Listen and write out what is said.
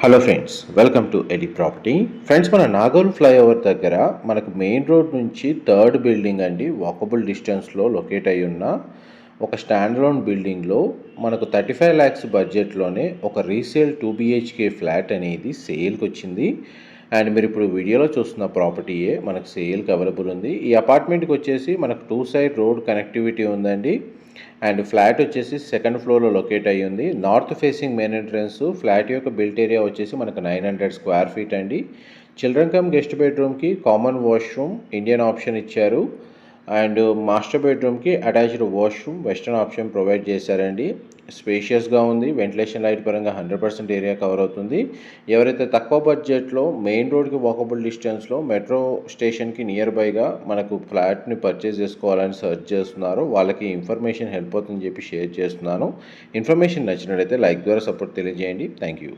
Hello friends, welcome to AD property. Friends, మన Nagole flyover దగ్గర మనకు మెయిన్ రోడ్ నుంచి థర్డ్ బిల్డింగ్ అండి, వాకబుల్ డిస్టెన్స్లో లొకేట్ అయి ఉన్న ఒక స్టాండ్ అలోన్ బిల్డింగ్లో మనకు 35 lakhs బడ్జెట్లోనే ఒక రీసేల్ 2 BHK ఫ్లాట్ అనేది సేల్కి వచ్చింది. అండ్ మీరు ఇప్పుడు వీడియోలో చూస్తున్న ప్రాపర్టీయే మనకు సేల్కి అవైలబుల్ ఉంది. ఈ అపార్ట్మెంట్కి వచ్చేసి మనకు 2 side రోడ్ కనెక్టివిటీ ఉందండి. అండ్ ఫ్లాట్ వచ్చేసి సెకండ్ ఫ్లోర్లో లొకేట్ అయ్యి ఉంది. North facing main entrance. Flat యొక్క బిల్ట్ ఏరియా వచ్చేసి మనకు 900 square feet అండి. చిల్డ్రన్ కమ్ గెస్ట్ బెడ్రూమ్కి కామన్ వాష్రూమ్ ఇండియన్ ఆప్షన్ ఇచ్చారు. అండ్ మాస్టర్ బెడ్రూమ్కి attached washroom western option provide చేశారండి. స్పేషియస్గా ఉంది. వెంటిలేషన్ లైట్ పరంగా 100% ఏరియా కవర్ అవుతుంది. ఎవరైతే తక్కువ బడ్జెట్లో మెయిన్ రోడ్కి వాకబుల్ డిస్టెన్స్లో మెట్రో స్టేషన్కి నియర్ బైగా మనకు ఫ్లాట్ని పర్చేస్ చేసుకోవాలని సర్చ్ చేస్తున్నారో వాళ్ళకి ఇన్ఫర్మేషన్ హెల్ప్ అవుతుందని చెప్పి షేర్ చేస్తున్నాను. ఇన్ఫర్మేషన్ నచ్చినట్లయితే లైక్ ద్వారా సపోర్ట్ తెలియజేయండి. Thank you.